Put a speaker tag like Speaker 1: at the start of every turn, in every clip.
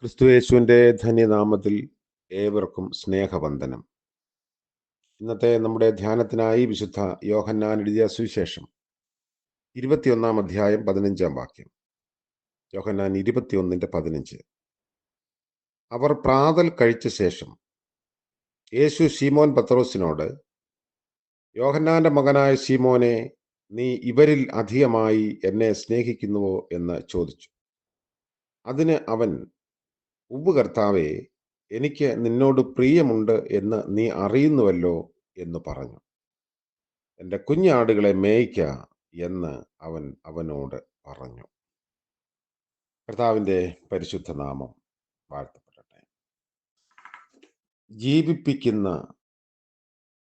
Speaker 1: ക്രിസ്തുയേശുവിൻ്റെ ധന്യനാമത്തിൽ ഏവർക്കും സ്നേഹവന്ദനം. ഇന്നത്തെ നമ്മുടെ ധ്യാനത്തിനായി വിശുദ്ധ യോഹന്നാൻ എഴുതിയ സുവിശേഷം 21 15 വാക്യം. യോഹന്നാൻ 21:15. അവർ പ്രാതൽ കഴിച്ച ശേഷം യേശു ശീമോൻ പത്രോസിനോട്, യോഹന്നാന്റെ മകനായ ശീമോനെ, നീ ഇവരിൽ അധികമായി എന്നെ സ്നേഹിക്കുന്നുവോ എന്ന് ചോദിച്ചു. അതിന് അവൻ, ഉവ്വ് കർത്താവേ, എനിക്ക് നിന്നോട് പ്രിയമുണ്ട് എന്ന് നീ അറിയുന്നുവല്ലോ എന്ന് പറഞ്ഞു. എൻ്റെ കുഞ്ഞാടുകളെ മേയ്ക്ക എന്ന് അവൻ അവനോട് പറഞ്ഞു. കർത്താവിൻ്റെ പരിശുദ്ധ നാമം വാഴ്ത്തപ്പെടട്ടെ. ജീവിപ്പിക്കുന്ന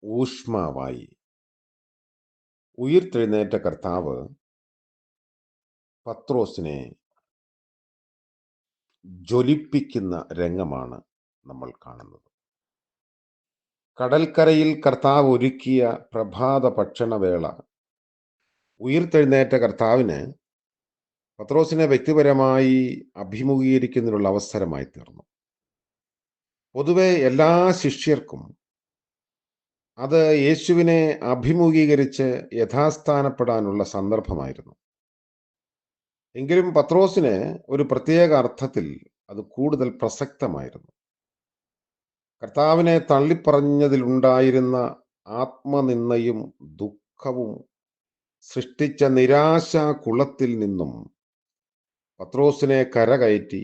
Speaker 1: ഊഷ്മാവായി ഉയിർത്തെഴുന്നേറ്റ കർത്താവ് പത്രോസിനെ ജ്വലിപ്പിക്കുന്ന രംഗമാണ് നമ്മൾ കാണുന്നത്. കടൽക്കരയിൽ കർത്താവ് ഒരുക്കിയ പ്രഭാത ഭക്ഷണവേള ഉയിർത്തെഴുന്നേറ്റ കർത്താവിന് പത്രോസിനെ വ്യക്തിപരമായി അഭിമുഖീകരിക്കുന്നതിനുള്ള അവസരമായി തീർന്നു. പൊതുവെ എല്ലാ ശിഷ്യർക്കും അത് യേശുവിനെ അഭിമുഖീകരിച്ച് യഥാസ്ഥാനപ്പെടാനുള്ള സന്ദർഭമായിരുന്നു. എങ്കിലും പത്രോസിന് ഒരു പ്രത്യേക അർത്ഥത്തിൽ അത് കൂടുതൽ പ്രസക്തമായിരുന്നു. കർത്താവിനെ തള്ളിപ്പറഞ്ഞതിലുണ്ടായിരുന്ന ആത്മനിന്ദയും ദുഃഖവും സൃഷ്ടിച്ച നിരാശാകുളത്തിൽ നിന്നും പത്രോസിനെ കരകയറ്റി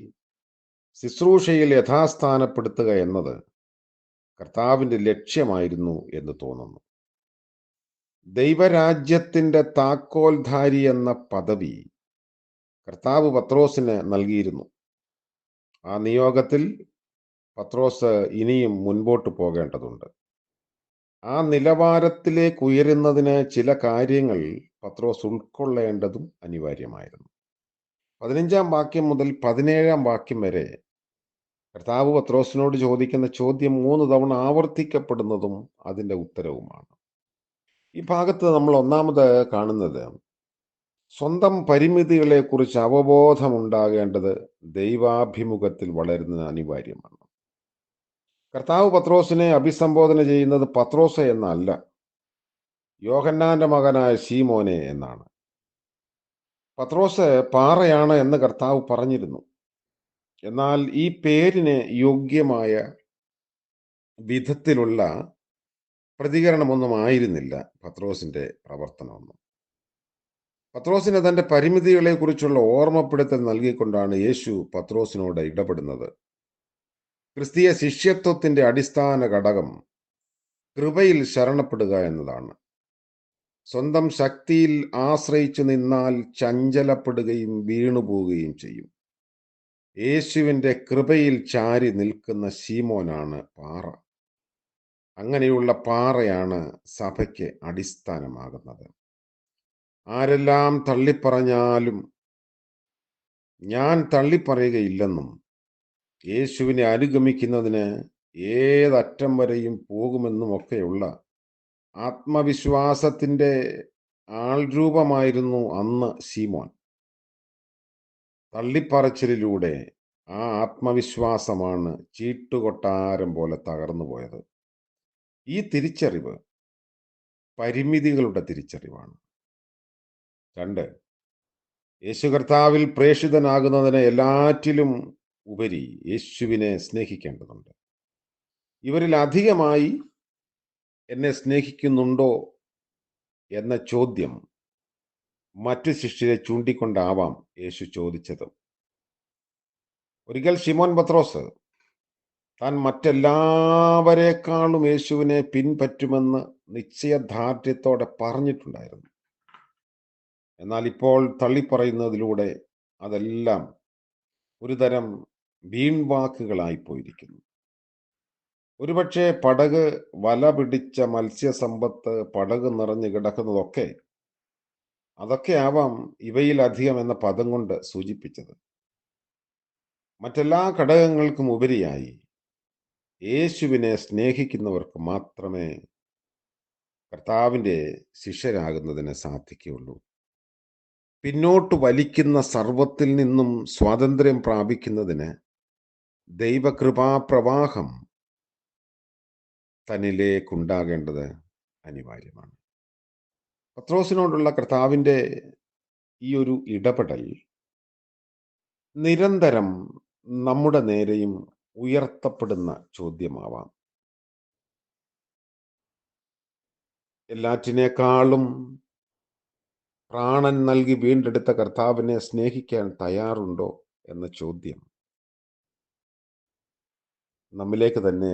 Speaker 1: ശുശ്രൂഷയിൽ യഥാസ്ഥാനപ്പെടുത്തുക എന്നത് കർത്താവിൻ്റെ ലക്ഷ്യമായിരുന്നു എന്ന് തോന്നുന്നു. ദൈവരാജ്യത്തിൻ്റെ താക്കോൽധാരി എന്ന പദവി കർത്താവ് പത്രോസിന് നൽകിയിരുന്നു. ആ നിയോഗത്തിൽ പത്രോസ് ഇനിയും മുൻപോട്ട് പോകേണ്ടതുണ്ട്. ആ നിലവാരത്തിലേക്ക് ഉയരുന്നതിന് ചില കാര്യങ്ങൾ പത്രോസ് ഉൾക്കൊള്ളേണ്ടതും അനിവാര്യമായിരുന്നു. 15 വാക്യം മുതൽ 17 വാക്യം വരെ കർത്താവ് പത്രോസിനോട് ചോദിക്കുന്ന ചോദ്യം 3 തവണ ആവർത്തിക്കപ്പെടുന്നതും അതിൻ്റെ ഉത്തരവുമാണ്. ഈ ഭാഗത്ത് നമ്മൾ ഒന്നാമത് കാണുന്നത് സ്വന്തം പരിമിതികളെക്കുറിച്ച് അവബോധമുണ്ടാകേണ്ടത് ദൈവാഭിമുഖത്തിൽ വളരുന്നത് അനിവാര്യമാണ്. കർത്താവ് പത്രോസിനെ അഭിസംബോധന ചെയ്യുന്നത് പത്രോസ് എന്നല്ല, യോഹന്നാന്റെ മകനായ ശീമോനെ എന്നാണ്. പത്രോസ് പാറയാണ് എന്ന് കർത്താവ് പറഞ്ഞിരുന്നു. എന്നാൽ ഈ പേരിന് യോഗ്യമായ വിധത്തിലുള്ള പ്രതികരണമൊന്നും ആയിരുന്നില്ല പത്രോസിന്റെ പ്രവർത്തനമൊന്നും. പത്രോസിന് തന്റെ പരിമിതികളെക്കുറിച്ചുള്ള ഓർമ്മപ്പെടുത്തൽ നൽകിക്കൊണ്ടാണ് യേശു പത്രോസിനോട് ഇടപെടുന്നത്. ക്രിസ്തീയ ശിഷ്യത്വത്തിന്റെ അടിസ്ഥാന ഘടകം കൃപയിൽ ശരണപ്പെടുക എന്നതാണ്. സ്വന്തം ശക്തിയിൽ ആശ്രയിച്ചു നിന്നാൽ ചഞ്ചലപ്പെടുകയും വീണുപോവുകയും ചെയ്യും. യേശുവിൻ്റെ കൃപയിൽ ചാരി നിൽക്കുന്ന ശീമോനാണ് പാറ. അങ്ങനെയുള്ള പാറയാണ് സഭയ്ക്ക് അടിസ്ഥാനമാകുന്നത്. ആരെല്ലാം തള്ളിപ്പറഞ്ഞാലും ഞാൻ തള്ളിപ്പറയുകയില്ലെന്നും യേശുവിനെ അനുഗമിക്കുന്നതിന് ഏതറ്റം വരെയും പോകുമെന്നുമൊക്കെയുള്ള ആത്മവിശ്വാസത്തിൻ്റെ ആൾരൂപമായിരുന്നു അന്ന് ശീമോൻ. തള്ളിപ്പറച്ചിലൂടെ ആ ആത്മവിശ്വാസമാണ് ചീട്ടുകൊട്ടാരം പോലെ തകർന്നു പോയത്. ഈ തിരിച്ചറിവ് പരിമിതികളുടെ തിരിച്ചറിവാണ്. 2, യേശു കർത്താവിൽ പ്രേഷിതനാകുന്നതിന് എല്ലാറ്റിലും ഉപരി യേശുവിനെ സ്നേഹിക്കേണ്ടതുണ്ട്. ഇവരിൽ അധികമായി എന്നെ സ്നേഹിക്കുന്നുണ്ടോ എന്ന ചോദ്യം മറ്റു ശിഷ്യരെ ചൂണ്ടിക്കൊണ്ടാവാം യേശു ചോദിച്ചത്. ഒരിക്കൽ ശിമോൻ പത്രോസ് താൻ മറ്റെല്ലാവരെക്കാളും യേശുവിനെ പിൻപറ്റുമെന്ന് നിശ്ചയദാർഢ്യത്തോടെ പറഞ്ഞിട്ടുണ്ടായിരുന്നു. എന്നാൽ ഇപ്പോൾ തള്ളിപ്പറയുന്നതിലൂടെ അതെല്ലാം ഒരുതരം വീൺവാക്കുകളായി പോയിരിക്കുന്നു. ഒരുപക്ഷെ പടക് വല പിടിച്ച മത്സ്യസമ്പത്ത് പടക് നിറഞ്ഞു കിടക്കുന്നതൊക്കെ ആവാം ഇവയിലധികം എന്ന പദം കൊണ്ട് സൂചിപ്പിച്ചത്. മറ്റെല്ലാ ഘടകങ്ങൾക്കും ഉപരിയായി യേശുവിനെ സ്നേഹിക്കുന്നവർക്ക് മാത്രമേ കർത്താവിൻ്റെ ശിഷ്യരാകുന്നതിന് സാധിക്കുകയുള്ളൂ. പിന്നോട്ട് വലിക്കുന്ന സർവത്തിൽ നിന്നും സ്വാതന്ത്ര്യം പ്രാപിക്കുന്നതിന് ദൈവകൃപാപ്രവാഹം തന്നിലേക്കുണ്ടാകേണ്ടത് അനിവാര്യമാണ്. പത്രോസിനോടുള്ള കർത്താവിൻ്റെ ഈ ഒരു ഇടപെടൽ നിരന്തരം നമ്മുടെ നേരെയും ഉയർത്തപ്പെടുന്ന ചോദ്യമാവാം. എല്ലാറ്റിനേക്കാളും പ്രാണൻ നൽകി വീണ്ടെടുത്ത കർത്താവിനെ സ്നേഹിക്കാൻ തയ്യാറുണ്ടോ എന്ന ചോദ്യം നമ്മിലേക്ക് തന്നെ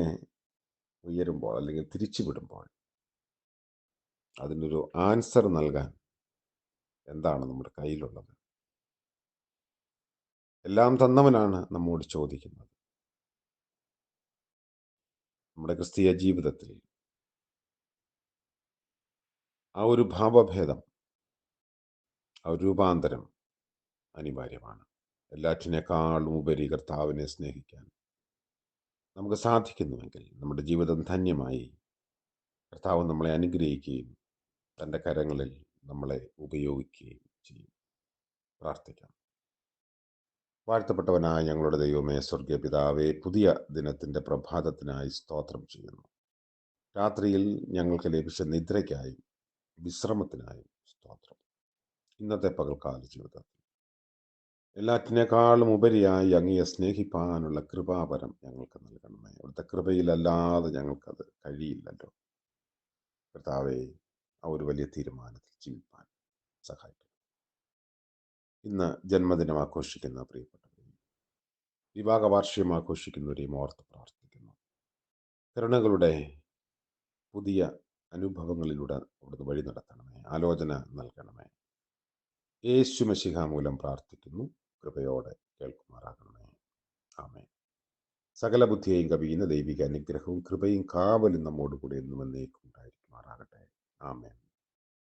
Speaker 1: ഉയരുമ്പോൾ, അല്ലെങ്കിൽ തിരിച്ചുവിടുമ്പോൾ, അതിനൊരു ആൻസർ നൽകാൻ എന്താണ് നമ്മുടെ കയ്യിലുള്ളത്? എല്ലാം തന്നവനാണ് നമ്മോട് ചോദിക്കുന്നത്. നമ്മുടെ ക്രിസ്തീയ ജീവിതത്തിൽ ആ ഒരു ഭാവഭേദം, ആ ഒരു രൂപാന്തരം അനിവാര്യമാണ്. എല്ലാറ്റിനേക്കാളും ഉപരി കർത്താവിനെ സ്നേഹിക്കാൻ നമുക്ക് സാധിക്കുന്നുവെങ്കിൽ നമ്മുടെ ജീവിതം ധന്യമായി. കർത്താവ് നമ്മളെ അനുഗ്രഹിക്കുകയും തൻ്റെ കരങ്ങളിൽ നമ്മളെ ഉപയോഗിക്കുകയും ചെയ്യും. പ്രാർത്ഥിക്കാം. വാഴ്ത്തപ്പെട്ടവനായ ഞങ്ങളുടെ ദൈവമേ, സ്വർഗീയ പിതാവേ, പുതിയ ദിനത്തിൻ്റെ പ്രഭാതത്തിനായി സ്തോത്രം ചെയ്യുന്നു. രാത്രിയിൽ ഞങ്ങൾക്ക് ലഭിച്ച നിദ്രയ്ക്കായി, വിശ്രമത്തിനായി സ്തോത്രം. ഇന്നത്തെ പകൽക്കാല ജീവിതത്തിൽ എല്ലാറ്റിനേക്കാളും ഉപരിയായി അങ്ങയെ സ്നേഹിപ്പാനുള്ള കൃപാവരം ഞങ്ങൾക്ക് നൽകണമേ. അവിടുത്തെ കൃപയിലല്ലാതെ ഞങ്ങൾക്കത് കഴിയില്ലല്ലോ. കർത്താവേ, ആ ഒരു വലിയ തീരുമാനത്തിൽ ജീവിപ്പാൻ സഹായിക്കും. ഇന്ന് ജന്മദിനം ആഘോഷിക്കുന്ന പ്രിയപ്പെട്ടവരെയും വിവാഹ വാർഷികം ആഘോഷിക്കുന്നവരെയും ഓർത്ത് പ്രാർത്ഥിക്കുന്നു. കരുണകളുടെ പുതിയ അനുഭവങ്ങളിലൂടെ അവിടുന്ന് വഴി നടത്തണമേ, ആലോചന നൽകണമേ. യേശു മശിഹ മൂലം പ്രാർത്ഥിക്കുന്നു. കൃപയോടെ കേൾക്കുമാറാകണമേ. ആമേൻ. സകല ബുദ്ധിയെയും കവിയുന്ന ദൈവിക അനുഗ്രഹവും കൃപയും കാവലും നമ്മോടുകൂടെ എന്നും എന്നേക്കും ഉണ്ടായിരിക്കുമാറാകട്ടെ. ആമേൻ.